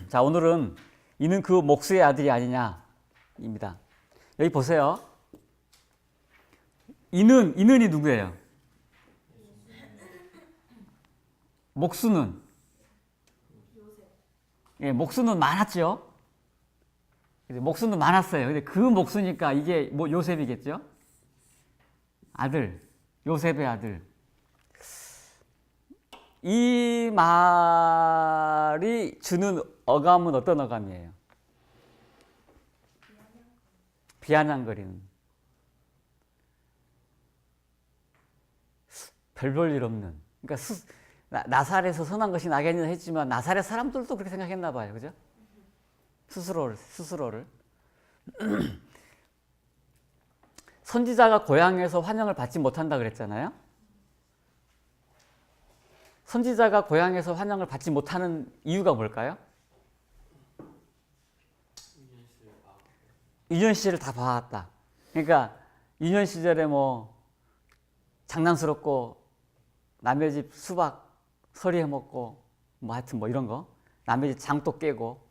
자, 오늘은 이는 그 목수의 아들이 아니냐입니다. 여기 보세요. 이는이 누구예요? 목수는? 예, 목수는 많았죠. 목수는 많았어요. 근데 그 목수니까 이게 뭐 요셉이겠죠? 아들, 요셉의 아들. 이 말이 주는 어감은 어떤 어감이에요? 비아냥거리는. 별 볼 일 없는. 그러니까 나사렛에서 선한 것이 나겠냐 했지만 나사렛 사람들도 그렇게 생각했나 봐요. 그죠? 스스로를. 선지자가 고향에서 환영을 받지 못한다 그랬잖아요. 선지자가 고향에서 환영을 받지 못하는 이유가 뭘까요? 유년 시절을 다 봐왔다. 그러니까 유년 시절에 뭐 장난스럽고 남의 집 수박 서리해 먹고 뭐 하여튼 뭐 이런 거, 남의 집 장도 깨고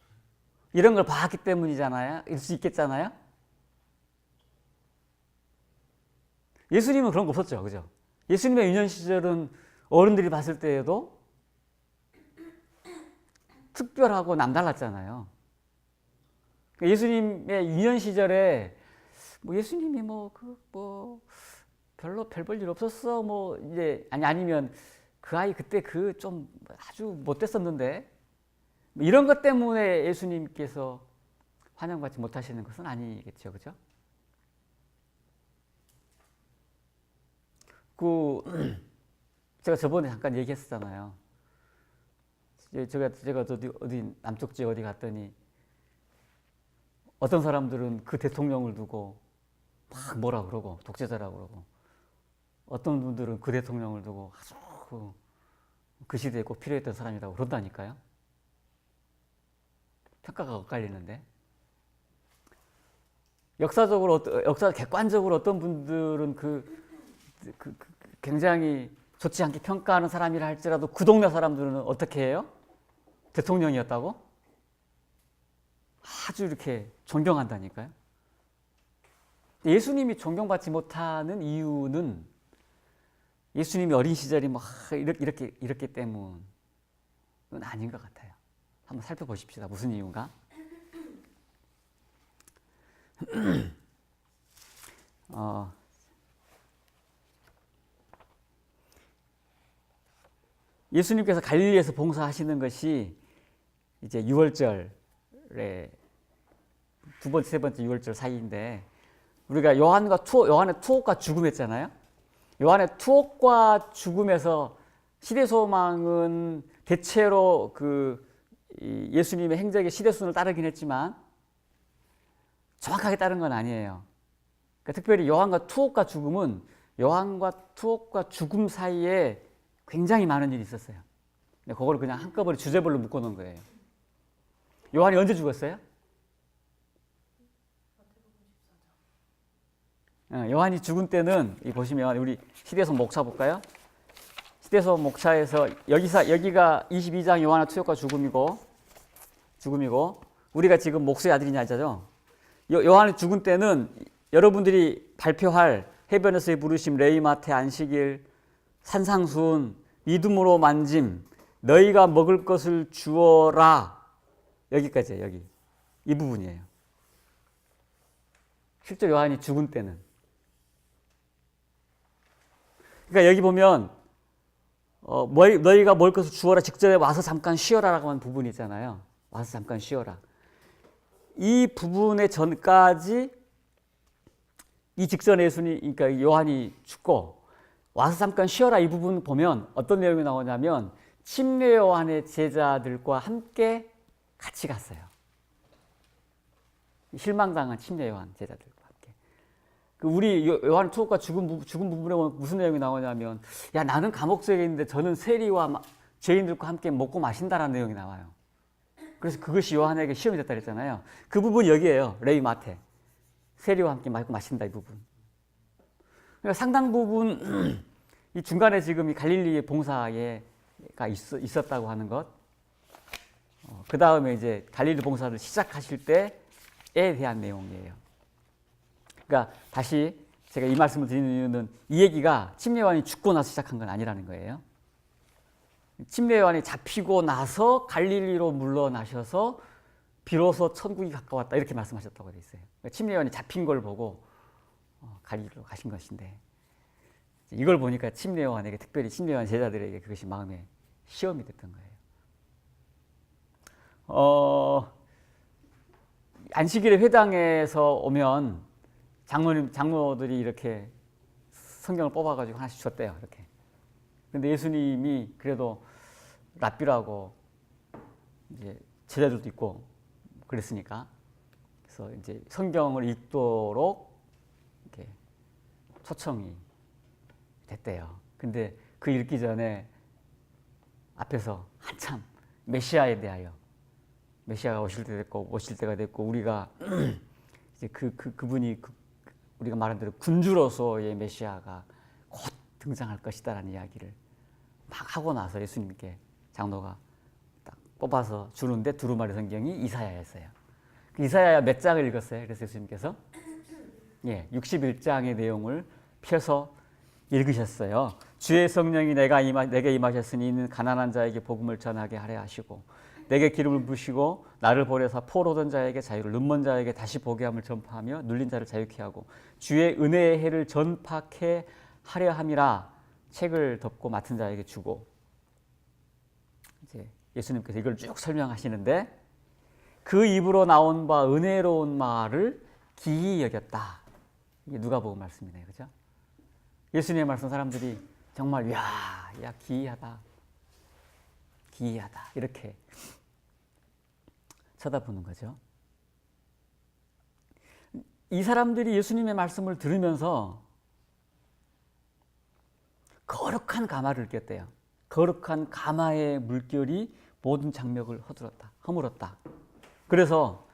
이런 걸 봐왔기 때문이잖아요. 일 수 있겠잖아요. 예수님은 그런 거 없었죠. 그죠? 예수님의 유년 시절은 어른들이 봤을 때에도 특별하고 남달랐잖아요. 예수님의 유년 시절에 뭐 예수님이 별로 별 볼 일 없었어 뭐 이제 아니면 그 아이 그때 그 좀 아주 못됐었는데 뭐 이런 것 때문에 예수님께서 환영받지 못하시는 것은 아니겠죠, 그죠? 제가 저번에 잠깐 얘기했었잖아요. 제가 어디 남쪽 지역 어디 갔더니 어떤 사람들은 그 대통령을 두고 막 뭐라 그러고 독재자라고 그러고 어떤 분들은 그 대통령을 두고 아주 그 시대에 꼭 필요했던 사람이라고 그런다니까요. 평가가 엇갈리는데 역사 객관적으로 어떤 분들은 굉장히 좋지 않게 평가하는 사람이라 할지라도 그 동네 사람들은 어떻게 해요? 대통령이었다고? 아주 이렇게 존경한다니까요. 예수님이 존경받지 못하는 이유는 예수님이 어린 시절이 막 이렇기 때문은 아닌 것 같아요. 한번 살펴보십시다. 무슨 이유인가? 예수님께서 갈릴리에서 봉사하시는 것이 이제 6월절에 두 번째, 세 번째 6월절 사이인데 우리가 요한의 투옥과 죽음했잖아요. 요한의 투옥과 죽음에서 시대소망은 대체로 예수님의 행적의 시대순을 따르긴 했지만 정확하게 따른 건 아니에요. 그러니까 특별히 요한과 투옥과 죽음 사이에 굉장히 많은 일이 있었어요. 근데 그걸 그냥 한꺼번에 주제별로 묶어놓은 거예요. 요한이 언제 죽었어요? 요한이 죽은 때는 보시면 우리 시대서 목차 볼까요? 시대서 목차에서 여기가 22장 요한의 투옥과 죽음이고 우리가 지금 목수의 아들이냐 하죠. 요한이 죽은 때는 여러분들이 발표할 해변에서의 부르심, 레이마테, 안식일, 산상수훈, 믿음으로 만짐, 너희가 먹을 것을 주어라. 여기까지예요. 여기. 이 부분이에요. 실제 요한이 죽은 때는. 그러니까 여기 보면 너희가 먹을 것을 주어라 직전에 와서 잠깐 쉬어라라고 하는 부분이 있잖아요. 와서 잠깐 쉬어라. 이 부분의 전까지 이 직전에 그러니까 요한이 죽고 와서 잠깐 쉬어라 이 부분 보면 어떤 내용이 나오냐면 침례 요한의 제자들과 함께 같이 갔어요. 실망당한 침례 요한 제자들과 함께. 우리 요한 투옥과 죽은 부분에 무슨 내용이 나오냐면 야 나는 감옥 속에 있는데 저는 세리와 죄인들과 함께 먹고 마신다라는 내용이 나와요. 그래서 그것이 요한에게 시험이 됐다 그랬잖아요. 그 부분이 여기에요. 레이마테. 세리와 함께 먹고 마신다 이 부분. 그러니까 상당 부분 이 중간에 지금 이 갈릴리의 봉사가 있었다고 하는 것 그 다음에 이제 갈릴리 봉사를 시작하실 때에 대한 내용이에요. 그러니까 다시 제가 이 말씀을 드리는 이유는 이 얘기가 침례요한이 죽고 나서 시작한 건 아니라는 거예요. 침례요한이 잡히고 나서 갈릴리로 물러나셔서 비로소 천국이 가까웠다 이렇게 말씀하셨다고 되어 있어요. 침례요한이 잡힌 걸 보고 갈릴리로 가신 것인데 이걸 보니까 침례요한에게 특별히 침례요한 제자들에게 그것이 마음의 시험이 됐던 거예요. 안식일에 회당에서 오면 장로들이 이렇게 성경을 뽑아가지고 하나씩 줬대요. 이렇게. 근데 예수님이 그래도 랍비라고 이제 제자들도 있고 그랬으니까 그래서 이제 성경을 읽도록 이렇게 초청이 됐대요. 근데 그 읽기 전에 앞에서 한참 메시아에 대하여 메시아가 오실 때가 됐고 우리가 이제 그분이 우리가 말한 대로 군주로서의 메시아가 곧 등장할 것이다라는 이야기를 막 하고 나서 예수님께 장로가 딱 뽑아서 주는데 두루마리 성경이 이사야였어요. 그 이사야 몇 장을 읽었어요? 그래서 예수님께서 61장의 내용을 펴서 읽으셨어요. 주의 성령이 내게 임하셨으니 이는 가난한 자에게 복음을 전하게 하려 하시고 내게 기름을 부으시고 나를 보내사 포로된 자에게 자유를 눈먼 자에게 다시 보게 함을 전파하며 눌린 자를 자유케 하고 주의 은혜의 해를 전파케 하려 함이라 책을 덮고 맡은 자에게 주고 이제 예수님께서 이걸 쭉 설명하시는데 그 입으로 나온 바 은혜로운 말을 기이 여겼다. 이게 누가복음 말씀이네요. 그죠? 예수님의 말씀 사람들이 정말 야 기이하다. 기이하다. 이렇게 쳐다보는 거죠. 이 사람들이 예수님의 말씀을 들으면서 거룩한 가마를 꼈대요. 거룩한 가마의 물결이 모든 장맥을 허물었다. 그래서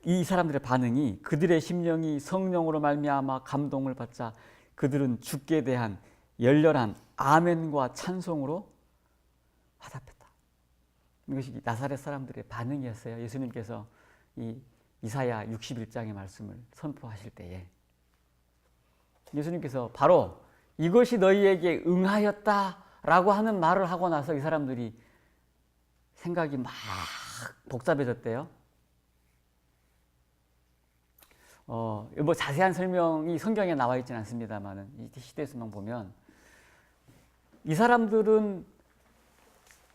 이 사람들의 반응이 그들의 심령이 성령으로 말미암아 감동을 받자 그들은 주께 대한 열렬한 아멘과 찬송으로 화답했다. 이것이 나사렛 사람들의 반응이었어요. 예수님께서 이 이사야 61장의 말씀을 선포하실 때에 예수님께서 바로 이것이 너희에게 응하였다라고 하는 말을 하고 나서 이 사람들이 생각이 막 복잡해졌대요. 뭐 자세한 설명이 성경에 나와 있지는 않습니다만 이 시대성경 보면 이 사람들은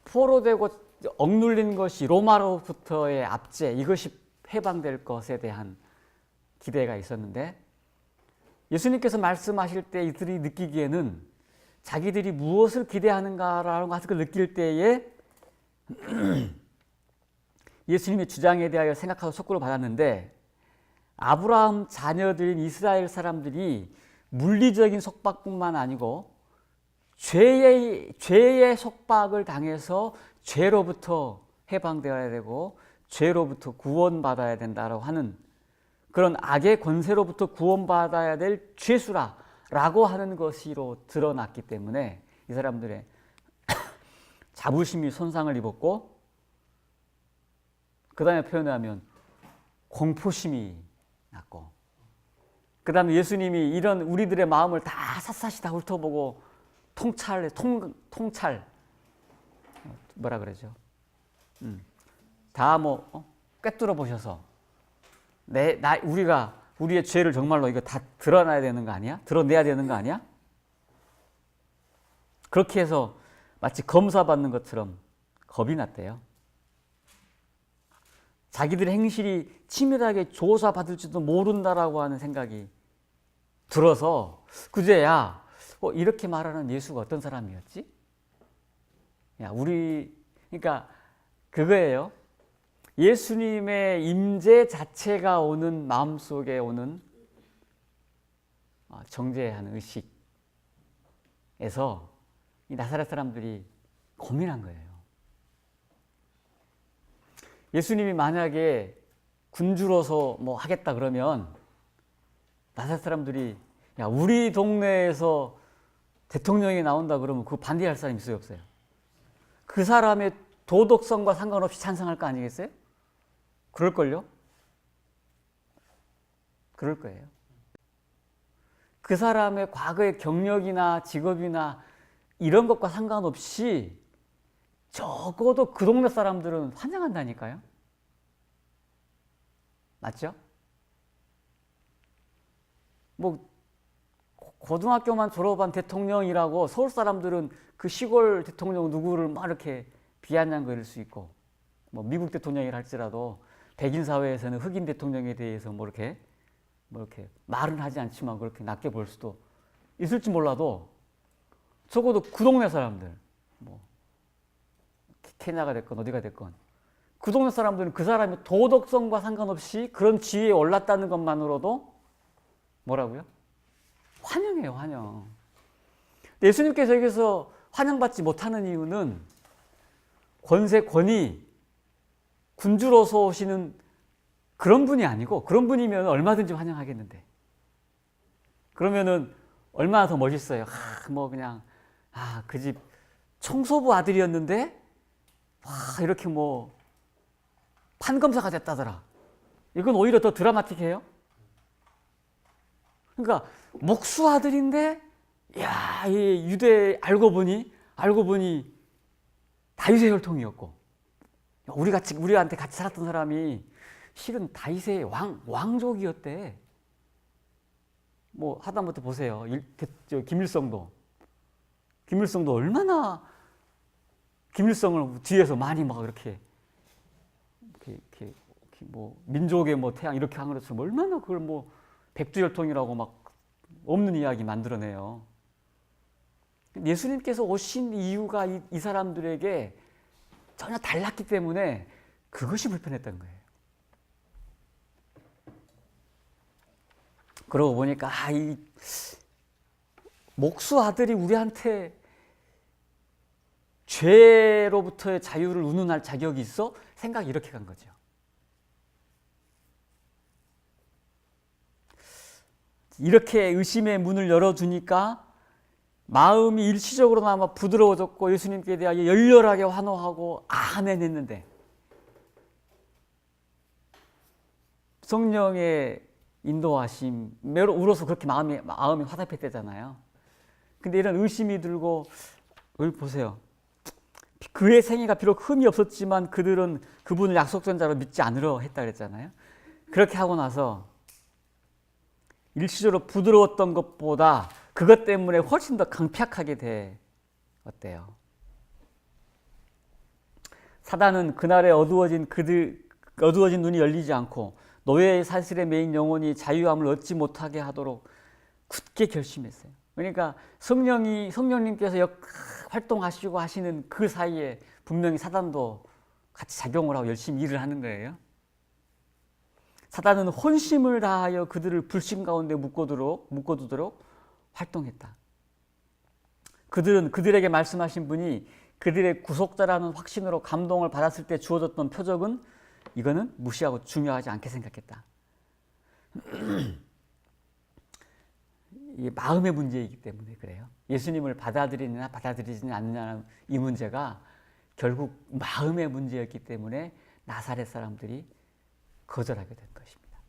포로되고 억눌린 것이 로마로부터의 압제 이것이 해방될 것에 대한 기대가 있었는데 예수님께서 말씀하실 때 이들이 느끼기에는 자기들이 무엇을 기대하는가라는 것을 느낄 때에 예수님의 주장에 대하여 생각하고 속구를 받았는데 아브라함 자녀들인 이스라엘 사람들이 물리적인 속박뿐만 아니고 죄의 속박을 당해서 죄로부터 해방되어야 되고 죄로부터 구원받아야 된다고 하는 그런 악의 권세로부터 구원받아야 될 죄수라고 하는 것으로 드러났기 때문에 이 사람들의 자부심이 손상을 입었고 그 다음에 표현하면 공포심이 났고 그 다음에 예수님이 이런 우리들의 마음을 다 샅샅이 다 훑어보고 통찰 뭐라 그러죠? 다 꿰뚫어 보셔서 우리의 죄를 정말로 이거 다 드러나야 되는 거 아니야? 드러내야 되는 거 아니야? 그렇게 해서 마치 검사받는 것처럼 겁이 났대요. 자기들의 행실이 치밀하게 조사받을지도 모른다라고 하는 생각이 들어서 그제야 이렇게 말하는 예수가 어떤 사람이었지? 그러니까 그거예요. 예수님의 임재 자체가 오는 마음속에 오는 정죄하는 의식에서 이 나사렛 사람들이 고민한 거예요. 예수님이 만약에 군주로서 뭐 하겠다 그러면 나사렛 사람들이 우리 동네에서 대통령이 나온다 그러면 그거 반대할 사람이 있어요, 없어요? 그 사람의 도덕성과 상관없이 찬성할 거 아니겠어요? 그럴걸요? 그럴 거예요. 그 사람의 과거의 경력이나 직업이나 이런 것과 상관없이 적어도 그 동네 사람들은 환영한다니까요. 맞죠? 뭐 고등학교만 졸업한 대통령이라고 서울 사람들은 그 시골 대통령 누구를 막 이렇게 비아냥거릴 수 있고, 뭐 미국 대통령이라 할지라도 백인 사회에서는 흑인 대통령에 대해서 뭐 이렇게 말은 하지 않지만 그렇게 낮게 볼 수도 있을지 몰라도 적어도 그 동네 사람들, 뭐 케냐가 됐건 어디가 됐건 그 동네 사람들은 그 사람이 도덕성과 상관없이 그런 지위에 올랐다는 것만으로도 뭐라고요? 환영해요, 환영. 예수님께서 여기서 환영받지 못하는 이유는 권세, 권위, 군주로서 오시는 그런 분이 아니고, 그런 분이면 얼마든지 환영하겠는데, 그러면은 얼마나 더 멋있어요. 뭐 그냥 그 집 청소부 아들이었는데 이렇게 뭐 판검사가 됐다더라. 이건 오히려 더 드라마틱해요. 그러니까 목수 아들인데, 야, 이 유대 알고 보니 다윗의 혈통이었고, 우리한테 같이 살았던 사람이 실은 다윗의 왕족이었대. 뭐 하다못해 보세요. 김일성도 얼마나 김일성을 뒤에서 많이 막 이렇게 뭐 민족의 뭐 태양 이렇게 한 것처럼 얼마나 그걸 뭐 백두혈통이라고 막 없는 이야기 만들어내요. 예수님께서 오신 이유가 이 사람들에게 전혀 달랐기 때문에 그것이 불편했던 거예요. 그러고 보니까 이 목수 아들이 우리한테 죄로부터의 자유를 운운할 자격이 있어? 생각이 이렇게 간 거죠. 이렇게 의심의 문을 열어주니까 마음이 일시적으로나마 부드러워졌고 예수님께 대하여 열렬하게 환호하고 아멘 했는데, 성령의 인도하심으로 울어서 그렇게 마음이 화답했대잖아요. 근데 이런 의심이 들고, 여기 보세요. 그의 생애가 비록 흠이 없었지만 그들은 그분을 약속된 자로 믿지 않으려 했다 그랬잖아요. 그렇게 하고 나서 일시적으로 부드러웠던 것보다 그것 때문에 훨씬 더 강팍하게 어때요? 사단은 그날에 어두워진 눈이 열리지 않고 노예의 사슬에 매인 영혼이 자유함을 얻지 못하게 하도록 굳게 결심했어요. 그러니까 성령님께서 활동하시고 하시는 그 사이에 분명히 사단도 같이 작용을 하고 열심히 일을 하는 거예요. 사단은 혼심을 다하여 그들을 불신 가운데 묶어두도록 활동했다. 그들에게 말씀하신 분이 그들의 구속자라는 확신으로 감동을 받았을 때 주어졌던 표적은 이거는 무시하고 중요하지 않게 생각했다. 이게 마음의 문제이기 때문에 그래요. 예수님을 받아들이느냐 받아들이지 않느냐는 이 문제가 결국 마음의 문제였기 때문에 나사렛 사람들이 거절하게 된 것입니다.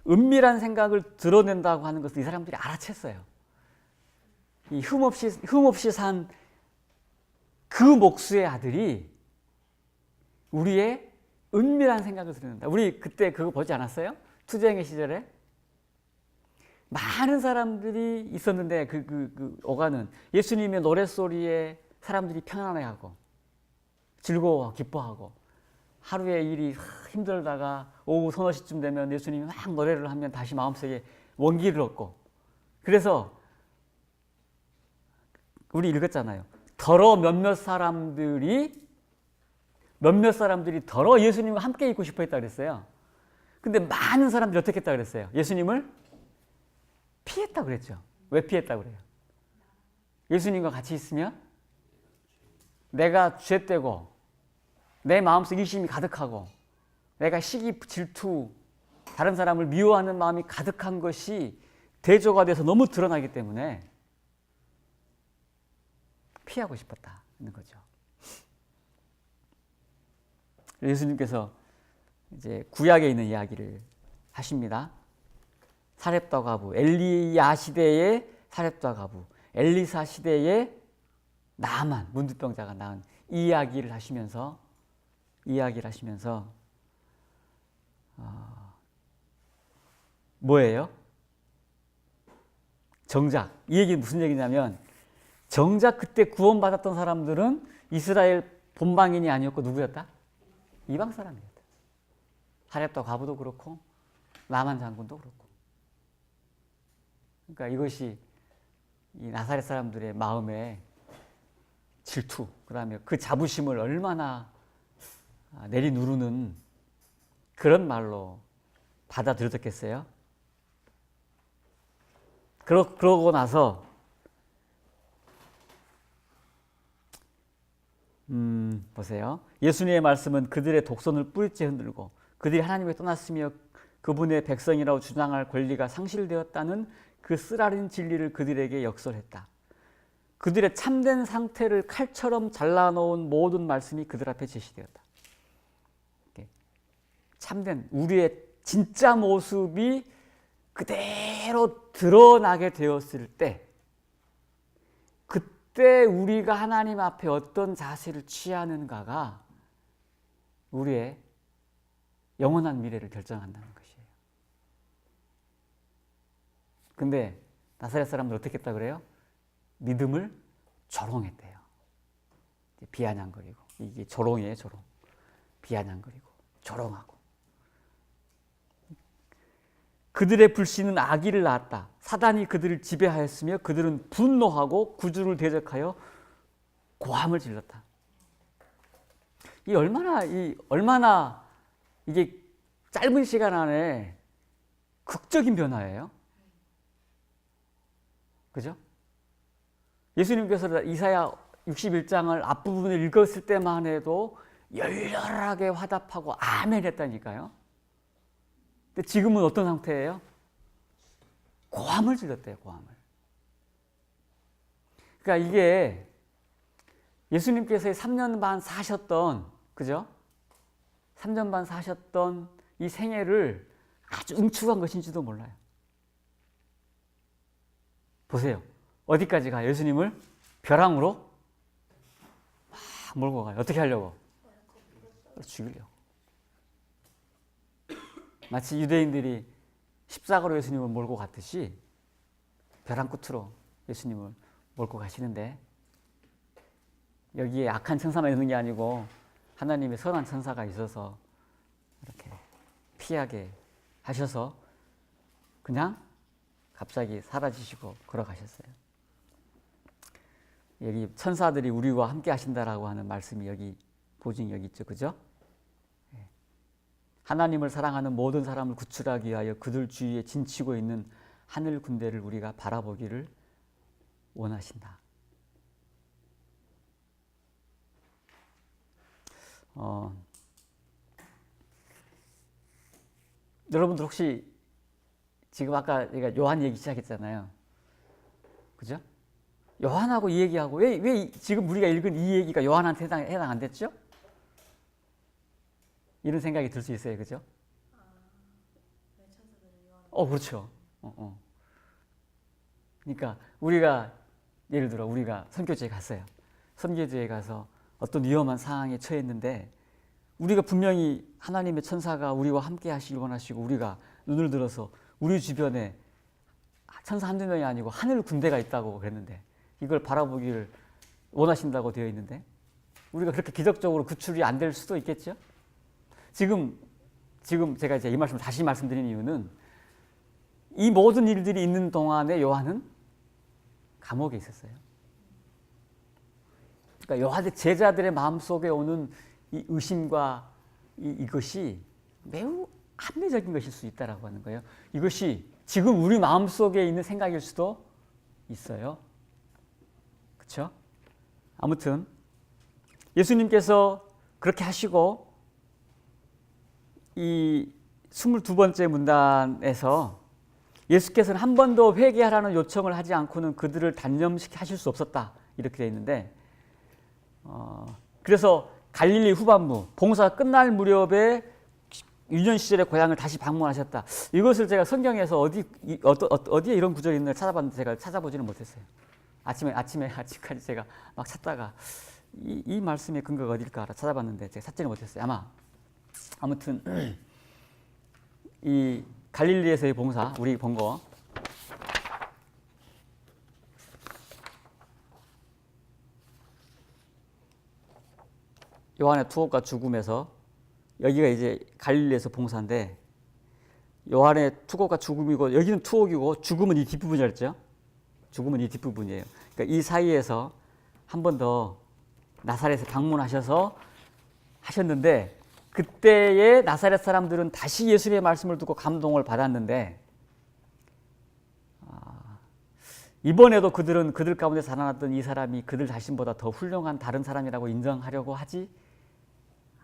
은밀한 생각을 드러낸다고 하는 것을 이 사람들이 알아챘어요. 이 흠없이 산 그 목수의 아들이 우리의 은밀한 생각을 드러낸다. 우리 그때 그거 보지 않았어요? 투쟁의 시절에 많은 사람들이 있었는데 그 오가는 예수님의 노랫소리에 사람들이 편안해하고 즐거워 기뻐하고, 하루의 일이 힘들다가 오후 서너 시쯤 되면 예수님이 막 노래를 하면 다시 마음속에 원기를 얻고, 그래서 우리 읽었잖아요. 몇몇 사람들이 더러 예수님과 함께 있고 싶어 했다 그랬어요. 근데 많은 사람들이 어떻게 했다 그랬어요? 예수님을 피했다 그랬죠. 왜 피했다 그래요? 예수님과 같이 있으면 내가 죄되고 내 마음속 이심이 가득하고 내가 시기, 질투, 다른 사람을 미워하는 마음이 가득한 것이 대조가 돼서 너무 드러나기 때문에 피하고 싶었다는 거죠. 예수님께서 이제 구약에 있는 이야기를 하십니다. 사렙과 과부, 엘리야 시대의 사렙과 과부, 엘리사 시대의 나만 문둥병자가 낳은 이 이야기를 하시면서 뭐예요? 정작 이 얘기는 무슨 얘기냐면 정작 그때 구원받았던 사람들은 이스라엘 본방인이 아니었고 누구였다? 이방 사람이었다. 사렙과 과부도 그렇고 나만 장군도 그렇고. 그러니까 이것이 이 나사렛 사람들의 마음에 질투, 그다음에 그 자부심을 얼마나 내리누르는 그런 말로 받아들였겠어요? 그러고 나서 보세요. 예수님의 말씀은 그들의 독선을 뿌리째 흔들고 그들이 하나님을 떠났으며 그분의 백성이라고 주장할 권리가 상실되었다는 그 쓰라린 진리를 그들에게 역설했다. 그들의 참된 상태를 칼처럼 잘라놓은 모든 말씀이 그들 앞에 제시되었다. 참된 우리의 진짜 모습이 그대로 드러나게 되었을 때 그때 우리가 하나님 앞에 어떤 자세를 취하는가가 우리의 영원한 미래를 결정한다는 것이에요. 근데 나사렛 사람들 어떻게 했다 그래요? 믿음을 조롱했대요. 비아냥거리고. 이게 조롱이에요, 조롱. 비아냥거리고 조롱하고. 그들의 불신은 악의를 낳았다. 사단이 그들을 지배하였으며 그들은 분노하고 구주를 대적하여 고함을 질렀다. 얼마나 이게 짧은 시간 안에 극적인 변화예요. 그죠? 예수님께서 이사야 61장을 앞부분을 읽었을 때만 해도 열렬하게 화답하고 아멘 했다니까요. 근데 지금은 어떤 상태예요? 고함을 질렀대요, 고함을. 그러니까 이게 예수님께서 3년 반 사셨던, 그죠? 3년 반 사셨던 이 생애를 아주 응축한 것인지도 몰라요. 보세요. 어디까지 가요? 예수님을 벼랑으로 막 몰고 가요. 어떻게 하려고? 죽이려고. 마치 유대인들이 십자가로 예수님을 몰고 갔듯이 벼랑 끝으로 예수님을 몰고 가시는데 여기에 악한 천사만 있는 게 아니고 하나님의 선한 천사가 있어서 이렇게 피하게 하셔서 그냥 갑자기 사라지시고 걸어가셨어요. 여기 천사들이 우리와 함께 하신다라고 하는 말씀이 여기 보증이 여기 있죠. 그죠? 하나님을 사랑하는 모든 사람을 구출하기 위하여 그들 주위에 진치고 있는 하늘 군대를 우리가 바라보기를 원하신다. 여러분들 혹시 지금 아까 제가 요한 얘기 시작했잖아요. 그죠? 요한하고 이 얘기하고 왜 지금 우리가 읽은 이 얘기가 요한한테 해당 안 됐죠? 이런 생각이 들 수 있어요. 그죠? 그렇죠. 그러니까 우리가 예를 들어 우리가 선교지에 갔어요. 선교지에 가서 어떤 위험한 상황에 처했는데 우리가 분명히 하나님의 천사가 우리와 함께 하시길 원하시고 우리가 눈을 들어서 우리 주변에 천사 한두 명이 아니고 하늘 군대가 있다고 그랬는데 이걸 바라보기를 원하신다고 되어 있는데 우리가 그렇게 기적적으로 구출이 안 될 수도 있겠죠? 지금 제가 이제 이 말씀을 다시 말씀드리는 이유는 이 모든 일들이 있는 동안에 요한은 감옥에 있었어요. 그러니까 요한의 제자들의 마음속에 오는 이 의심과 이것이 매우 합리적인 것일 수 있다라고 하는 거예요. 이것이 지금 우리 마음속에 있는 생각일 수도 있어요. 그렇죠? 아무튼 예수님께서 그렇게 하시고 이 22번째 문단에서 예수께서는 한 번도 회개하라는 요청을 하지 않고는 그들을 단념시켜 하실 수 없었다. 이렇게 되어 있는데 그래서 갈릴리 후반부 봉사가 끝날 무렵에 유년 시절의 고향을 다시 방문하셨다. 이것을 제가 성경에서 어디에 이런 구절이 있나 찾아봤는데 제가 찾아보지는 못했어요. 아침까지 제가 막 찾다가 이 말씀의 근거가 어딜까 찾아봤는데 제가 찾지는 못했어요. 아무튼 이 갈릴리에서의 봉사 우리 본 거 요한의 투옥과 죽음에서 여기가 이제 갈릴리에서 봉사인데 요한의 투옥과 죽음이고 여기는 투옥이고 죽음은 이 뒷부분이었죠. 죽음은 이 뒷부분이에요. 그러니까 이 사이에서 한 번 더 나사렛에 방문하셔서 하셨는데 그때의 나사렛 사람들은 다시 예수님의 말씀을 듣고 감동을 받았는데 이번에도 그들은 그들 가운데 살아났던 이 사람이 그들 자신보다 더 훌륭한 다른 사람이라고 인정하려고 하지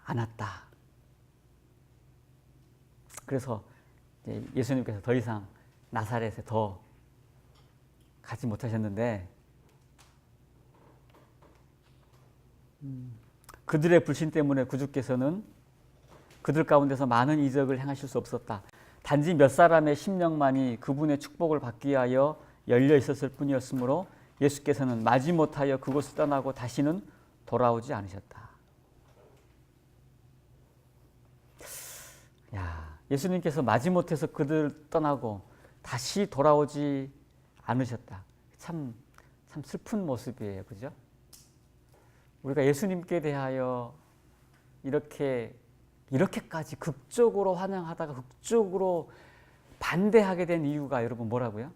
않았다. 그래서 예수님께서 더 이상 나사렛에 더 가지 못하셨는데 그들의 불신 때문에 구주께서는 그들 가운데서 많은 이적을 행하실 수 없었다. 단지 몇 사람의 심령만이 그분의 축복을 받기 위하여 열려 있었을 뿐이었으므로 예수께서는 마지못하여 그곳을 떠나고 다시는 돌아오지 않으셨다. 예수님께서 마지못해서 그들 떠나고 다시 돌아오지 않으셨다. 참 슬픈 모습이에요. 그죠? 우리가 예수님께 대하여 이렇게까지 극적으로 환영하다가 극적으로 반대하게 된 이유가 여러분 뭐라고요?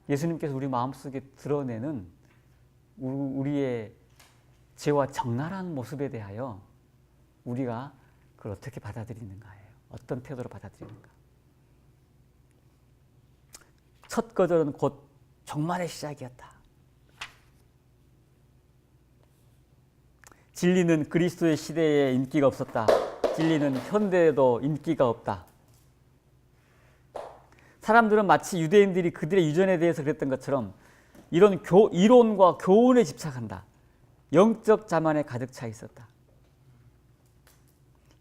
예수님께서 우리 마음속에 드러내는 우리의 죄와 적나라한 모습에 대하여 우리가 그걸 어떻게 받아들이는가예요. 어떤 태도로 받아들이는가. 첫 거절은 곧 종말의 시작이었다. 진리는 그리스도의 시대에 인기가 없었다. 진리는 현대에도 인기가 없다. 사람들은 마치 유대인들이 그들의 유전에 대해서 그랬던 것처럼 이런 이론과 교훈에 집착한다. 영적 자만에 가득 차 있었다.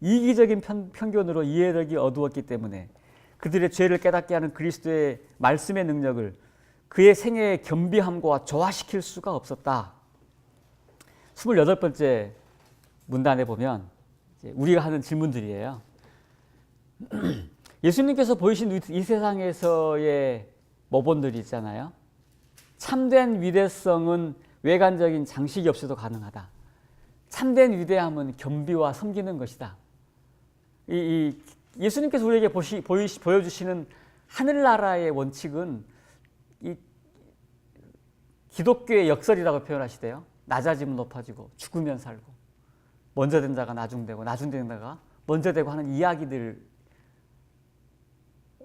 이기적인 편견으로 이해력이 어두웠기 때문에 그들의 죄를 깨닫게 하는 그리스도의 말씀의 능력을 그의 생애의 겸비함과 조화시킬 수가 없었다. 28번째 문단에 보면 우리가 하는 질문들이에요. 예수님께서 보이신 이 세상에서의 모본들이 있잖아요. 참된 위대성은 외관적인 장식이 없이도 가능하다. 참된 위대함은 겸비와 섬기는 것이다. 예수님께서 우리에게 보여주시는 하늘나라의 원칙은 이 기독교의 역설이라고 표현하시대요. 낮아지면 높아지고 죽으면 살고 먼저 된 자가 나중되고 나중된 자가 먼저 되고 하는 이야기들.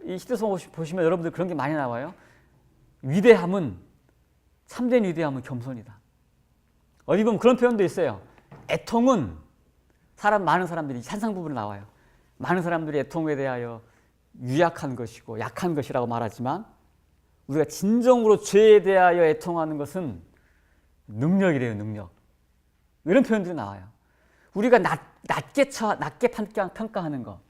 이 히트송 보시면 여러분들 그런 게 많이 나와요. 위대함은 참된 위대함은 겸손이다. 어디 보면 그런 표현도 있어요. 애통은 많은 사람들이 산상 부분에 나와요. 많은 사람들이 애통에 대하여 유약한 것이고 약한 것이라고 말하지만 우리가 진정으로 죄에 대하여 애통하는 것은 능력이래요. 능력. 이런 표현들이 나와요. 우리가 낮게 평가하는 것,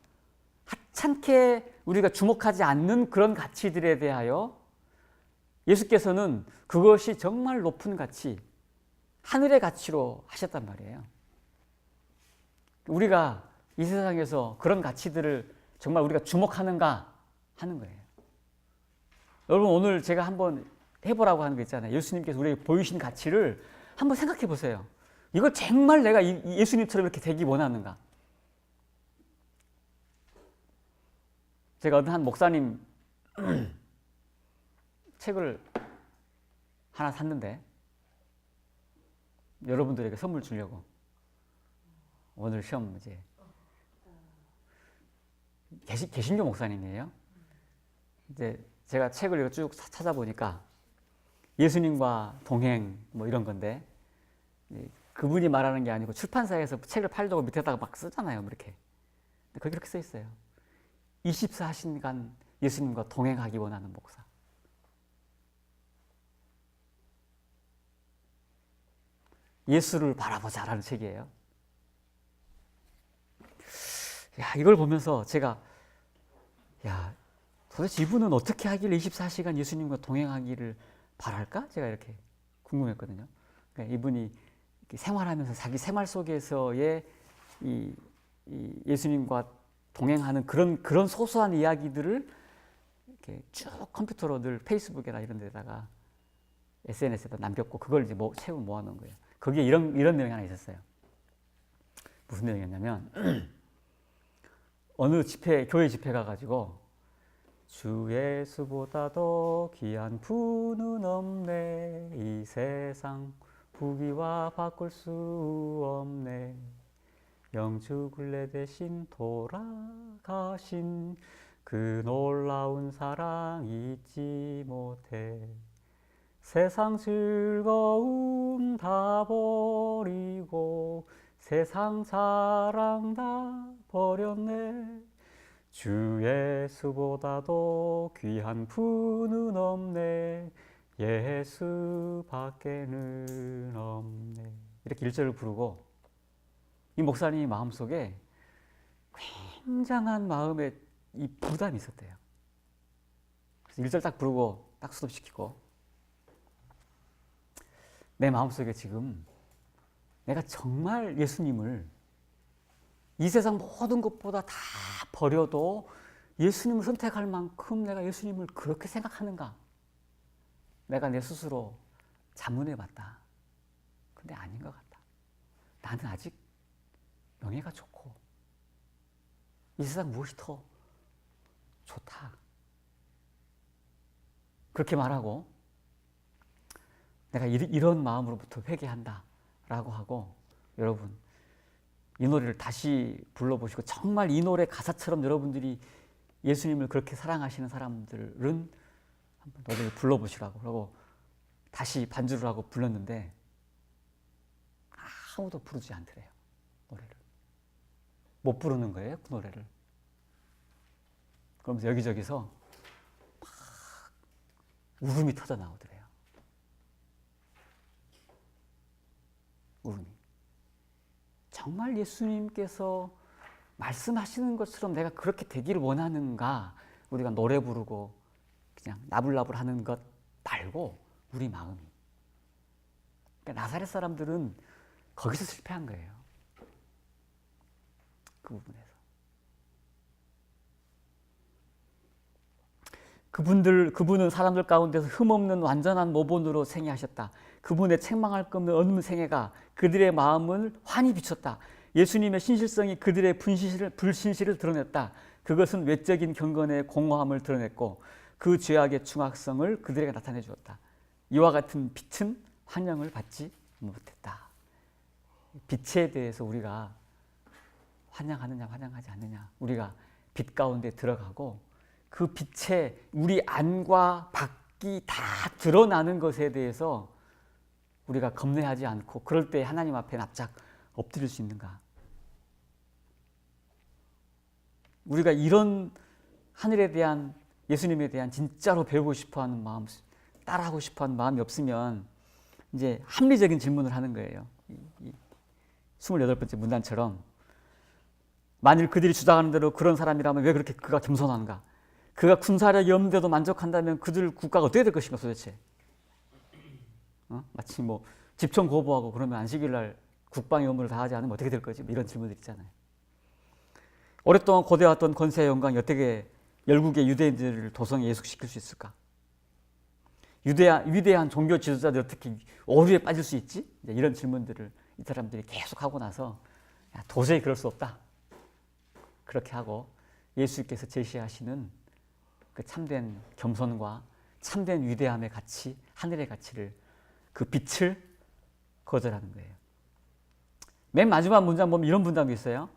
하찮게 우리가 주목하지 않는 그런 가치들에 대하여 예수께서는 그것이 정말 높은 가치, 하늘의 가치로 하셨단 말이에요. 우리가 이 세상에서 그런 가치들을 정말 우리가 주목하는가 하는 거예요. 여러분 오늘 제가 한번 해보라고 하는 거 있잖아요. 예수님께서 우리에게 보이신 가치를 한번 생각해 보세요. 이걸 정말 내가 예수님처럼 이렇게 되기 원하는가? 제가 어느 한 목사님 책을 하나 샀는데 여러분들에게 선물 주려고 오늘 시험 이제 개신교 목사님이에요. 이제 제가 책을 쭉 찾아보니까 예수님과 동행 뭐 이런 건데 그분이 말하는 게 아니고 출판사에서 책을 팔려고 밑에다가 막 쓰잖아요. 이렇게. 거기 이렇게 써 있어요. 24시간 예수님과 동행하기 원하는 목사. 예수를 바라보자라는 책이에요. 야, 이걸 보면서 제가 야, 도대체 이분은 어떻게 하길래 24시간 예수님과 동행하기를 바랄까? 제가 이렇게 궁금했거든요. 그러니까 이분이 생활하면서 자기 생활 속에서의 이 예수님과 동행하는 그런 소소한 이야기들을 이렇게 쭉 컴퓨터로 늘 페이스북이나 이런 데다가 SNS에다 남겼고 그걸 이제 책으로 모아놓은 거예요. 거기에 이런 내용이 하나 있었어요. 무슨 내용이었냐면 어느 교회 집회 가가지고 주 예수보다 더 귀한 분은 없네 이 세상 부귀와 바꿀 수 없네 영주 굴레 대신 돌아가신 그 놀라운 사랑 잊지 못해 세상 즐거움 다 버리고 세상 사랑 다 버렸네 주 예수보다도 귀한 분은 없네 예수밖에는 없네 이렇게 1절을 부르고 이 목사님이 마음속에 굉장한 마음의 이 부담이 있었대요. 그래서 1절 딱 부르고 딱 스톱시키고 내 마음속에 지금 내가 정말 예수님을 이 세상 모든 것보다 다 버려도 예수님을 선택할 만큼 내가 예수님을 그렇게 생각하는가? 내가 내 스스로 자문해 봤다. 근데 아닌 것 같다. 나는 아직 명예가 좋고 이 세상 무엇이 더 좋다. 그렇게 말하고 내가 이런 마음으로부터 회개한다 라고 하고 여러분 이 노래를 다시 불러보시고 정말 이 노래 가사처럼 여러분들이 예수님을 그렇게 사랑하시는 사람들은 한번 노래를 불러보시라고 그러고 다시 반주를 하고 불렀는데 아무도 부르지 않더래요. 노래를 못 부르는 거예요. 그 노래를. 그러면서 여기저기서 막 울음이 터져 나오더래요. 울음이. 정말 예수님께서 말씀하시는 것처럼 내가 그렇게 되기를 원하는가? 우리가 노래 부르고 그냥 나불나불 하는 것 말고 우리 마음이. 그러니까 나사렛 사람들은 거기서 실패한 거예요. 그 부분에서. 그분은 사람들 가운데서 흠없는 완전한 모본으로 생애하셨다. 그분의 책망할 것 없는 어느 생애가 그들의 마음을 환히 비췄다. 예수님의 신실성이 그들의 불신실을 드러냈다. 그것은 외적인 경건의 공허함을 드러냈고 그 죄악의 중악성을 그들에게 나타내 주었다. 이와 같은 빛은 환영을 받지 못했다. 빛에 대해서 우리가 환영하느냐 환영하지 않느냐 우리가 빛 가운데 들어가고 그 빛에 우리 안과 밖이 다 드러나는 것에 대해서 우리가 겁내하지 않고 그럴 때 하나님 앞에 납작 엎드릴 수 있는가? 우리가 이런 하늘에 대한 예수님에 대한 진짜로 배우고 싶어하는 마음, 따라하고 싶어하는 마음이 없으면 이제 합리적인 질문을 하는 거예요. 28번째 문단처럼 만일 그들이 주장하는 대로 그런 사람이라면 왜 그렇게 그가 겸손한가? 그가 군사력이 없는데도 만족한다면 그들 국가가 어떻게 될 것인가 도대체? 마치 뭐 집총 거부하고 그러면 안식일날 국방의 의무를 다하지 않으면 어떻게 될 거지? 이런 질문들 있잖아요. 오랫동안 고대해왔던 권세의 영광이 어떻게 열국의 유대인들을 도성에 예속시킬 수 있을까? 위대한 종교 지도자들이 어떻게 오류에 빠질 수 있지? 이런 질문들을 이 사람들이 계속 하고 나서 야, 도저히 그럴 수 없다. 그렇게 하고 예수께서 제시하시는 그 참된 겸손과 참된 위대함의 가치, 하늘의 가치를 그 빛을 거절하는 거예요. 맨 마지막 문장 보면 이런 문장도 있어요.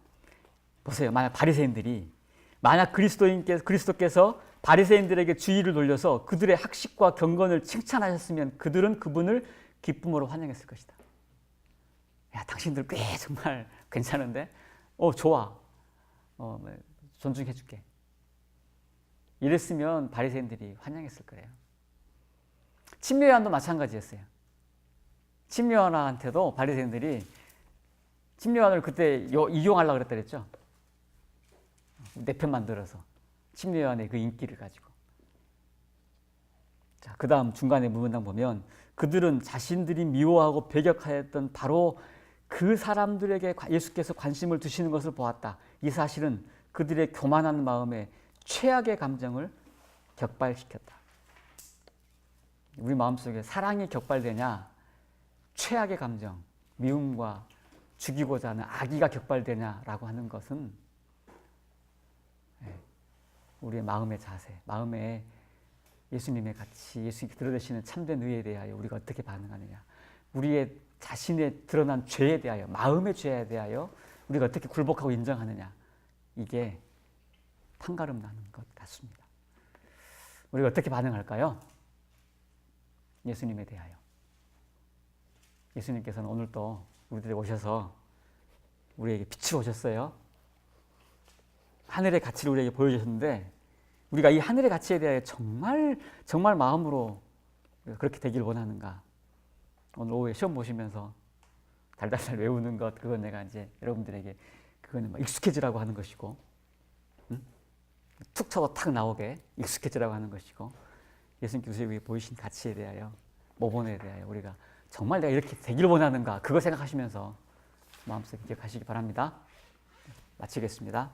보세요. 만약 그리스도께서 바리새인들에게 주의를 돌려서 그들의 학식과 경건을 칭찬하셨으면 그들은 그분을 기쁨으로 환영했을 것이다. 야, 당신들 꽤 정말 괜찮은데? 좋아. 존중해줄게. 이랬으면 바리새인들이 환영했을 거예요. 침례요한도 마찬가지였어요. 침례요한한테도 바리새인들이 침례요한을 그때 이용하려고 그랬다 그랬죠. 내 편 만들어서 침례요한의 그 인기를 가지고. 자, 그 다음 중간에 문장 보면 그들은 자신들이 미워하고 배격하였던 바로 그 사람들에게 예수께서 관심을 두시는 것을 보았다. 이 사실은 그들의 교만한 마음에 최악의 감정을 격발시켰다. 우리 마음속에 사랑이 격발되냐, 최악의 감정, 미움과 죽이고자 하는 악의가 격발되냐라고 하는 것은 우리의 마음의 자세, 마음의 예수님의 가치, 예수님이 드러내시는 참된 의에 대하여 우리가 어떻게 반응하느냐, 우리의 자신의 드러난 죄에 대하여, 마음의 죄에 대하여 우리가 어떻게 굴복하고 인정하느냐, 이게 판가름 나는 것 같습니다. 우리가 어떻게 반응할까요? 예수님에 대하여. 예수님께서는 오늘 또 우리들에게 오셔서 우리에게 빛을 오셨어요. 하늘의 가치를 우리에게 보여주셨는데 우리가 이 하늘의 가치에 대해 정말 마음으로 그렇게 되길 원하는가? 오늘 오후에 시험 보시면서 달달달 외우는 것, 그건 내가 이제 여러분들에게 그거는 뭐 익숙해지라고 하는 것이고, 툭 쳐도 탁 나오게 익숙해지라고 하는 것이고, 예수님께서 우리에게 보이신 가치에 대하여, 모본에 대하여 우리가 정말 내가 이렇게 되길 원하는가, 그거 생각하시면서 마음속에 기억하시기 바랍니다. 마치겠습니다.